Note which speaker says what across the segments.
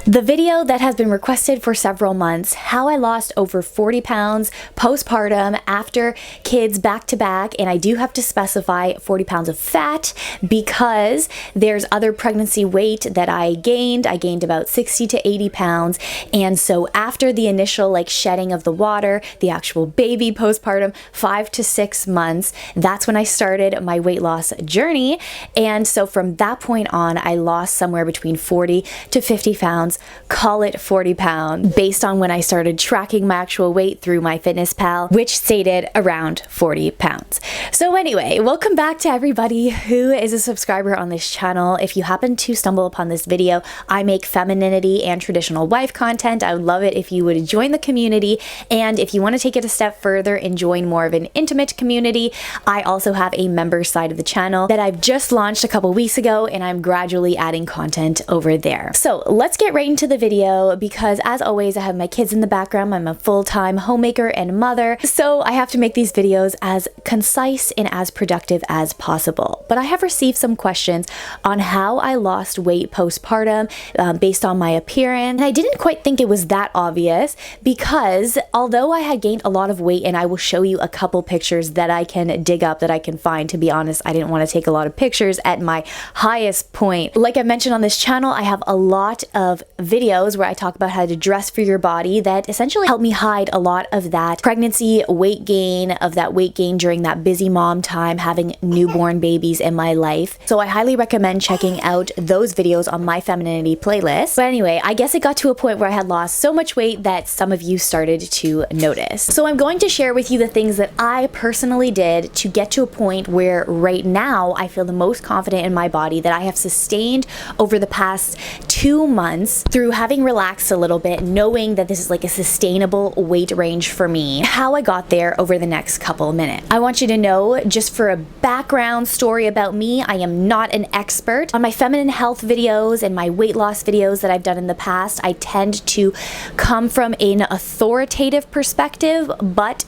Speaker 1: The video that has been requested for several months, how I lost over 40 pounds postpartum after kids back to back, and I do have to specify 40 pounds of fat because there's other pregnancy weight that I gained. I gained about 60 to 80 pounds, and so after the initial shedding of the water, the actual baby postpartum, 5 to 6 months, that's when I started my weight loss journey. And so from that point on, I lost somewhere between 40 to 50 pounds, call it 40 pounds, based on when I started tracking my actual weight through MyFitnessPal, which stated around 40 pounds. So anyway, welcome back to everybody who is a subscriber on this channel. If you happen to stumble upon this video, I make femininity and traditional wife content. I would love it if you would join the community, and if you want to take it a step further and join more of an intimate community, I also have a member side of the channel that I've just launched a couple weeks ago, and I'm gradually adding content over there. So let's get right into the video, because as always, I have my kids in the background. I'm a full-time homemaker and mother, so I have to make these videos as concise and as productive as possible. But I have received some questions on how I lost weight postpartum based on my appearance, and I didn't quite think it was that obvious, because although I had gained a lot of weight, and I will show you a couple pictures that I can dig up, that I can find. To be honest, I didn't want to take a lot of pictures at my highest point. Like I mentioned on this channel, I have a lot of videos where I talk about how to dress for your body that essentially help me hide a lot of that pregnancy weight gain, during that busy mom time, having newborn babies in my life. So I highly recommend checking out those videos on my femininity playlist. But anyway, I guess it got to a point where I had lost so much weight that some of you started to notice. So I'm going to share with you the things that I personally did to get to a point where right now I feel the most confident in my body, that I have sustained over the past 2 months through having relaxed a little bit, knowing that this is like a sustainable weight range for me. How I got there over the next couple minutes. I want you to know, just for a background story about me, I am not an expert. On my feminine health videos and my weight loss videos that I've done in the past, I tend to come from an authoritative perspective, but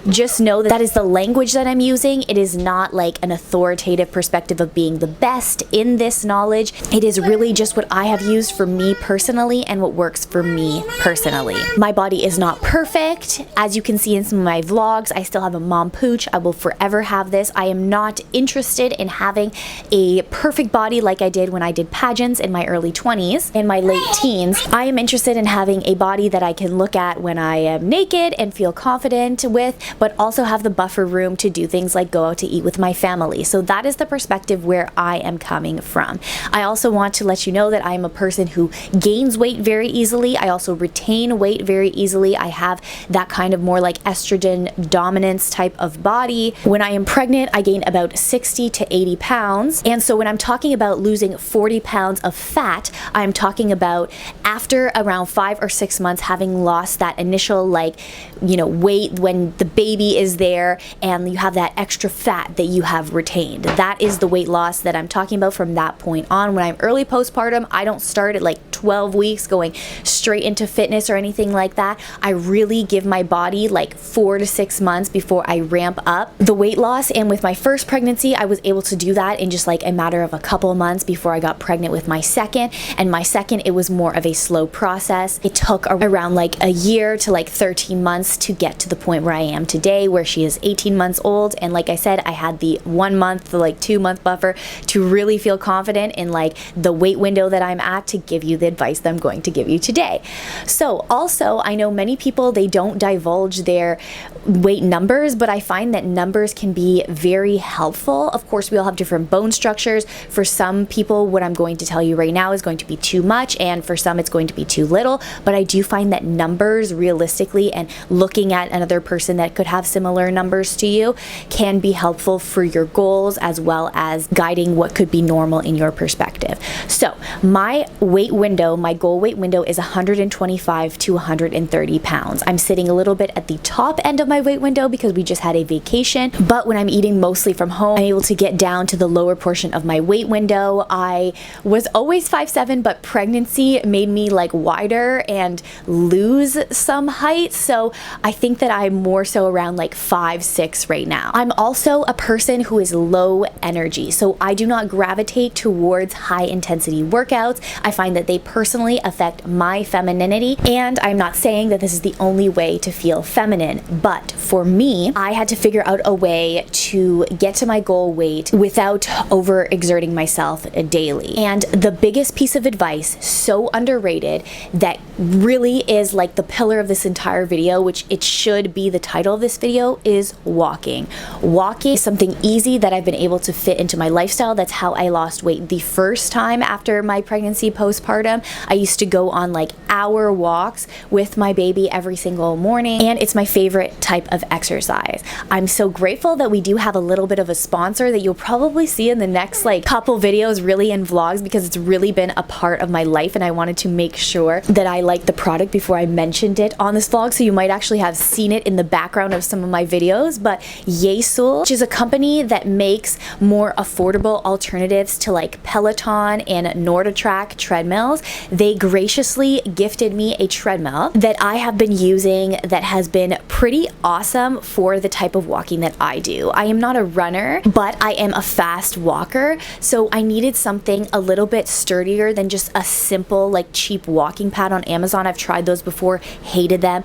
Speaker 1: just know that that is the language that I'm using. It is not like an authoritative perspective of being the best in this knowledge. It is really just what I have used for me personally and what works for me personally. My body is not perfect. As you can see in some of my vlogs, I still have a mom pooch. I will forever have this. I am not interested in having a perfect body like I did when I did pageants in my early 20s and my late teens. I am interested in having a body that I can look at when I am naked and feel confident with, but also have the buffer room to do things like go out to eat with my family. So that is the perspective where I am coming from. I also want to let you know that I am a person who gains weight very easily. I also retain weight very easily. I have that kind of more like estrogen dominance type of body. When I am pregnant, I gain about 60 to 80 pounds. And so when I'm talking about losing 40 pounds of fat, I'm talking about after around 5 or 6 months having lost that initial weight when the baby is there and you have that extra fat that you have retained. That is the weight loss that I'm talking about from that point on. When I'm early postpartum, I don't start at 12 weeks going straight into fitness or anything like that. I really give my body 4 to 6 months before I ramp up the weight loss. And with my first pregnancy, I was able to do that in just a matter of a couple months before I got pregnant with my second. And my second, it was more of a slow process. It took around a year to 13 months to get to the point where I am today, where she is 18 months old. And like I said, I had the 1 month, the 2 month buffer to really feel confident in the weight window that I'm at to give you the advice that I'm going to give you today. So also, I know many people, they don't divulge their weight numbers, but I find that numbers can be very helpful. Of course, we all have different bone structures. For some people, what I'm going to tell you right now is going to be too much, and for some it's going to be too little. But I do find that numbers, realistically, and looking at another person that could have similar numbers to you can be helpful for your goals, as well as guiding what could be normal in your perspective. So my weight window, my goal weight window, is 125 to 130 pounds. I'm sitting a little bit at the top end of my weight window because we just had a vacation, but when I'm eating mostly from home, I'm able to get down to the lower portion of my weight window. I was always 5'7", but pregnancy made me wider and lose some height, so I think that I'm more so around 5'6" right now. I'm also a person who is low energy, so I do not gravitate towards high intensity workouts. I find that they personally personally affect my femininity. And I'm not saying that this is the only way to feel feminine, but for me, I had to figure out a way to get to my goal weight without overexerting myself daily. And the biggest piece of advice, so underrated, that really is like the pillar of this entire video, which it should be the title of this video, is walking. Walking is something easy that I've been able to fit into my lifestyle. That's how I lost weight the first time after my pregnancy, postpartum. I used to go on like hour walks with my baby every single morning, and it's my favorite type of exercise. I'm so grateful that we do have a little bit of a sponsor that you'll probably see in the next like couple videos, really in vlogs, because it's really been a part of my life, and I wanted to make sure that I liked the product before I mentioned it on this vlog. So you might actually have seen it in the background of some of my videos. But Yesul, which is a company that makes more affordable alternatives to like Peloton and NordicTrack treadmills, they graciously gifted me a treadmill that I have been using that has been pretty awesome for the type of walking that I do. I am not a runner, but I am a fast walker, so I needed something a little bit sturdier than just a simple like cheap walking pad on Amazon. I've tried those before, hated them.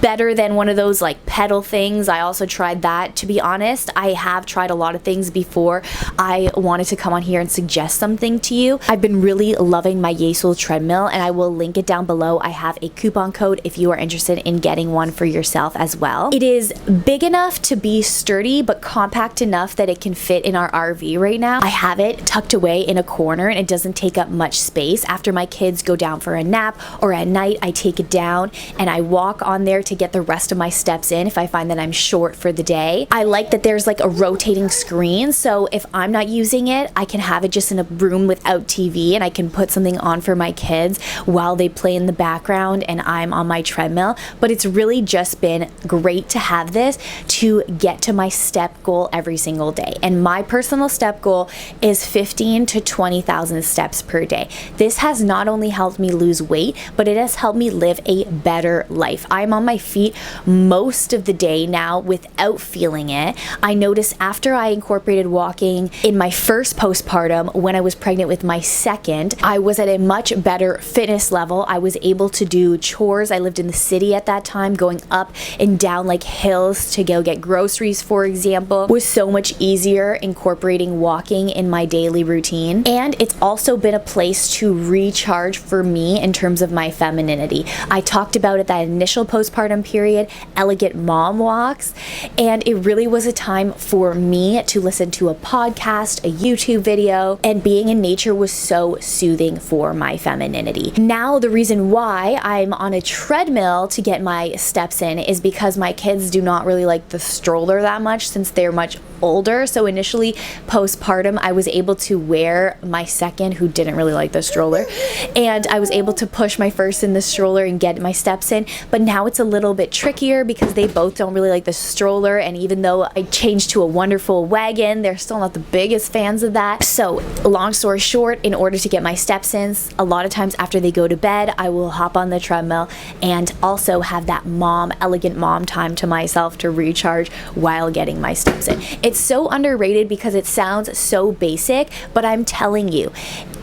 Speaker 1: Better than one of those like pedal things. I also tried that. To be honest, I have tried a lot of things before I wanted to come on here and suggest something to you. I've been really loving my Yesul treadmill, and I will link it down below. I have a coupon code if you are interested in getting one for yourself as well. It is big enough to be sturdy, but compact enough that it can fit in our RV right now. I have it tucked away in a corner, and it doesn't take up much space. After my kids go down for a nap or at night, I take it down and I walk on there to get the rest of my steps in if I find that I'm short for the day. I like that there's like a rotating screen, so if I'm not using it, I can have it just in a room without TV, and I can put something on for my kids while they play in the background and I'm on my treadmill. But it's really just been great to have this to get to my step goal every single day. And my personal step goal is 15 to 20,000 steps per day. This has not only helped me lose weight, but it has helped me live a better life. I'm on my feet most of the day now without feeling it. I noticed after I incorporated walking in my first postpartum, when I was pregnant with my second, I was at a much better fitness level. I was able to do chores. I lived in the city at that time. Going up and down like hills to go get groceries, for example, was so much easier incorporating walking in my daily routine. And it's also been a place to recharge for me in terms of my femininity. I talked about it that initial postpartum period, elegant mom walks, and it really was a time for me to listen to a podcast, a YouTube video, and being in nature was so soothing for my femininity. Now, the reason why I'm on a treadmill to get my steps in is because my kids do not really like the stroller that much since they're much older. So initially postpartum, I was able to wear my second, who didn't really like the stroller, and I was able to push my first in the stroller and get my steps in. But now it's a little bit trickier because they both don't really like the stroller, and even though I changed to a wonderful wagon, they're still not the biggest fans of that. So long story short, in order to get my steps in, a lot of times after they go to bed, I will hop on the treadmill and also have that elegant mom time to myself to recharge while getting my steps in. It's so underrated because it sounds so basic, but I'm telling you,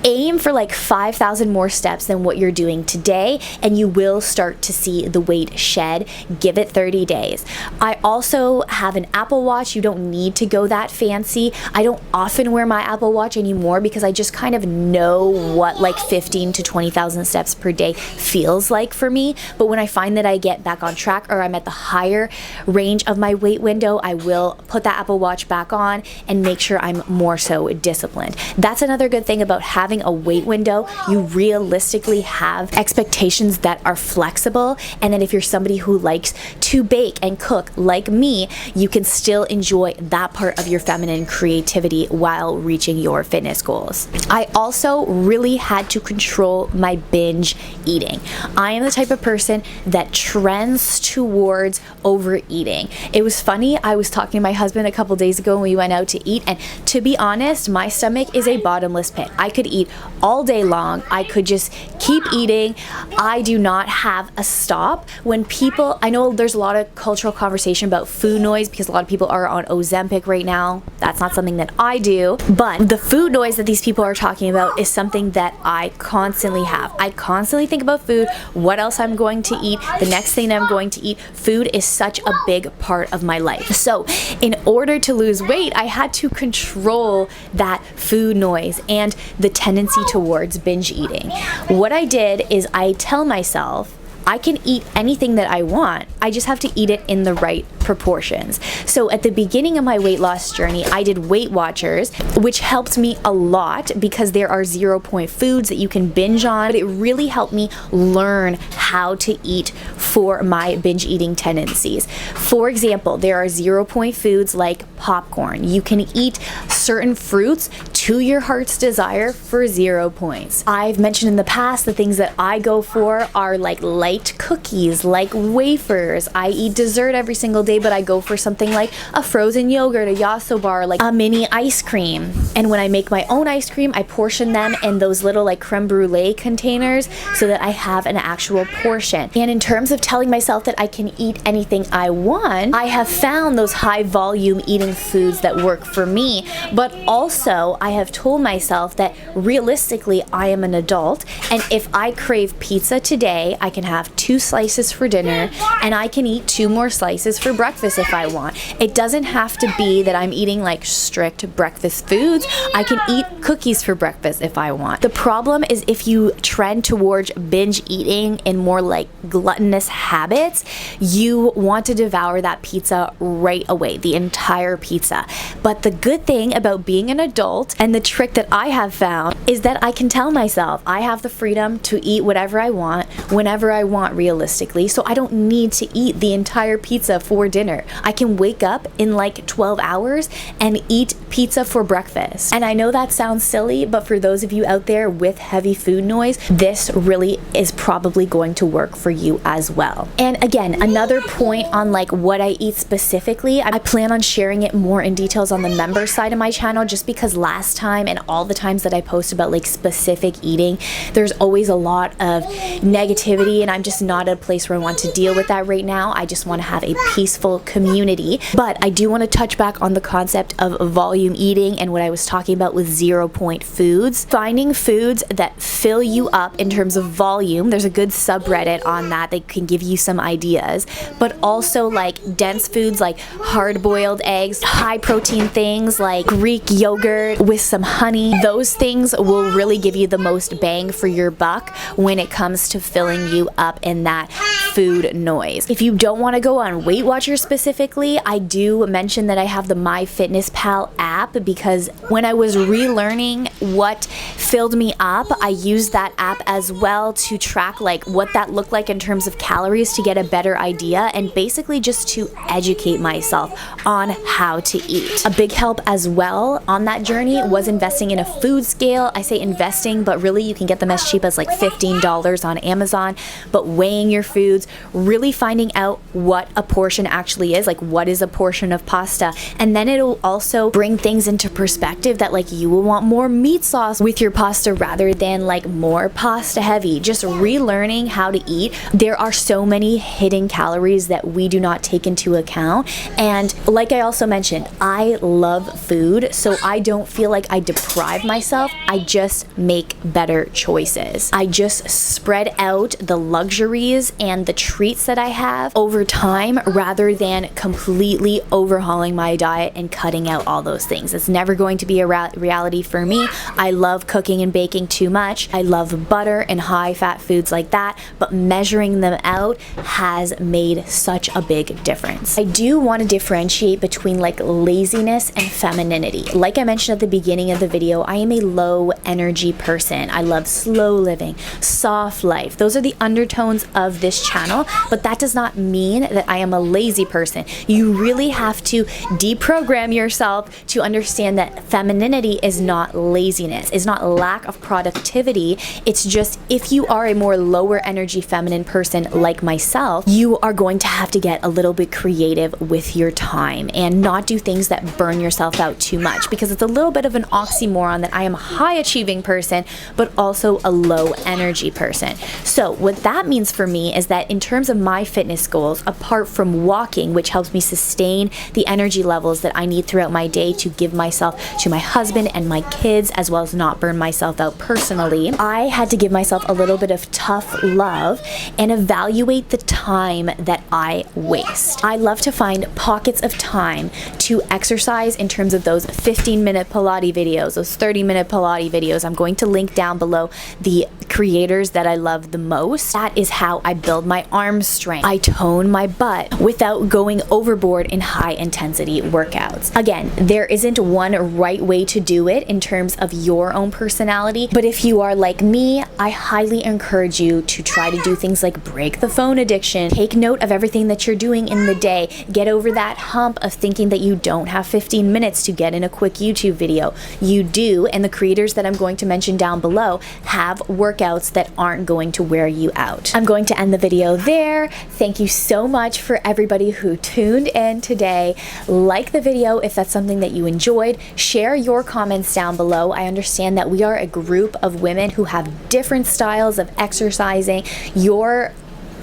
Speaker 1: aim for like 5,000 more steps than what you're doing today, and you will start to see the weight shed. Give it 30 days. I also have an Apple Watch. You don't need to go that fancy. I don't often wear my Apple Watch anymore because I just kind of know what like 15 to 20,000 steps per day feels like for me. But when I find that I get back on track or I'm at the higher range of my weight window, I will put that Apple Watch back on and make sure I'm more so disciplined. That's another good thing about having a weight window. You realistically have expectations that are flexible, and then if you're somebody who likes to bake and cook like me, you can still enjoy that part of your feminine creativity while reaching your fitness goals. I also really had to control my binge eating. I am the type of person that trends towards overeating. It was funny, I was talking to my husband a couple days ago when we went out to eat, and to be honest, my stomach is a bottomless pit. I could eat all day long. I could just keep eating. I do not have a stop. When people, I know there's a lot of cultural conversation about food noise because a lot of people are on Ozempic right now. That's not something that I do, but the food noise that these people are talking about is something that I constantly have. I constantly think about food, what else I'm going to eat, the next thing that I'm going to eat. Food is such a big part of my life. So in order to lose weight, I had to control that food noise and the tendency towards binge eating. What I did is I tell myself, I can eat anything that I want. I just have to eat it in the right proportions. So at the beginning of my weight loss journey, I did Weight Watchers, which helped me a lot because there are 0 point foods that you can binge on. But it really helped me learn how to eat for my binge eating tendencies. For example, there are 0 point foods like popcorn. You can eat certain fruits to your heart's desire for 0 points. I've mentioned in the past the things that I go for are like light cookies, like wafers. I eat dessert every single day, but I go for something like a frozen yogurt, a yasso bar, like a mini ice cream. And when I make my own ice cream, I portion them in those little like creme brulee containers so that I have an actual portion. And in terms of telling myself that I can eat anything I want, I have found those high volume eating foods that work for me, but also I have told myself that realistically I am an adult, and if I crave pizza today, I can have 2 slices for dinner and I can eat 2 more slices for breakfast if I want. It doesn't have to be that I'm eating like strict breakfast foods. I can eat cookies for breakfast if I want. The problem is if you trend towards binge eating and more like gluttonous habits, you want to devour that pizza right away, the entire pizza. But the good thing about being an adult, and the trick that I have found, is that I can tell myself I have the freedom to eat whatever I want, whenever I want realistically, so I don't need to eat the entire pizza for dinner. I can wake up in like 12 hours and eat pizza for breakfast. And I know that sounds silly, but for those of you out there with heavy food noise, this really is probably going to work for you as well. And again, another point on like what I eat specifically, I plan on sharing it more in details on the member side of my channel, just because last time and all the times that I post about like specific eating, there's always a lot of negativity, and I'm just not at a place where I want to deal with that right now. I just want to have a peaceful community. But I do want to touch back on the concept of volume eating and what I was talking about with 0 point foods. Finding foods that fill you up in terms of volume. There's a good subreddit on that can give you some ideas. But also like dense foods like hard-boiled eggs, high protein things like Greek yogurt with some honey. Those things will really give you the most bang for your buck when it comes to filling you up in that food noise. If you don't want to go on Weight Watchers specifically, I do mention that I have the MyFitnessPal app, because when I was relearning what filled me up, I used that app as well to track like what that looked like in terms of calories, to get a better idea and basically just to educate myself on how to eat. A big help as well on that journey was investing in a food scale. I say investing, but really you can get them as cheap as like $15 on Amazon. But weighing your foods, really finding out what a portion actually is, like what is a portion of pasta, and then it'll also bring things into perspective that like you will want more meat sauce with your pasta rather than like more pasta heavy. Just relearning how to eat. There are so many hidden calories that we do not take into account, and like I also mentioned, I love food, so I don't feel like I deprive myself. I just make better choices. I just spread out the luxuries and the treats that I have over time rather than completely overhauling my diet and cutting out all those things. It's never going to be a reality for me. I love cooking and baking too much. I love butter and high fat foods like that, but measuring them out has made such a big difference. I do want to differentiate between like laziness and femininity. Like I mentioned at the beginning of the video, I am a low energy person. I love slow living, soft life. Those are the undertones of this channel, but that does not mean that I am a lazy person. You really have to deprogram yourself to understand that femininity is not laziness, is not lack of productivity. It's just if you are a more lower energy feminine person like myself, you are going to have to get a little bit creative with your time and not do things that burn yourself out too much, because it's a little bit of an oxymoron that I am a high achieving person but also a low energy person. So what that means for me is that in terms of my fitness goals, apart from walking, which helps me sustain the energy levels that I need throughout my day to give myself to my husband and my kids, as well as not burn myself out personally, I had to give myself a little bit of tough love and evaluate the time that I waste. I love to find pockets of time to exercise in terms of those 15-minute Pilates videos, those 30-minute Pilates videos. I'm going to link down below the creators that I love the most. That is how I build my arm strength. I tone my butt without going overboard in high intensity workouts. Again, there isn't one right way to do it in terms of your own personality, but if you are like me, I highly encourage you to try to do things like break the phone addiction, take note of everything that you're doing in the day, get over that hump of thinking that you don't have 15 minutes to get in a quick YouTube video. You do, and the creators that I'm going to mention down below have workouts that aren't going to wear you out. I'm going to end the video there. Thank you so much for everybody who tuned in today. Like the video if that's something that you enjoyed. Share your comments down below. I understand that we are a group of women who have different styles of exercising.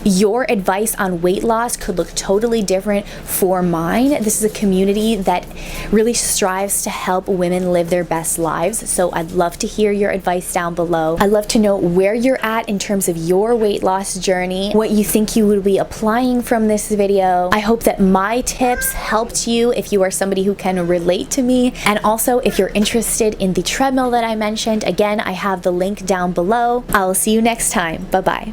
Speaker 1: Your advice on weight loss could look totally different for mine. This is a community that really strives to help women live their best lives. So I'd love to hear your advice down below. I'd love to know where you're at in terms of your weight loss journey, what you think you would be applying from this video. I hope that my tips helped you if you are somebody who can relate to me. And also if you're interested in the treadmill that I mentioned, again, I have the link down below. I'll see you next time. Bye-bye.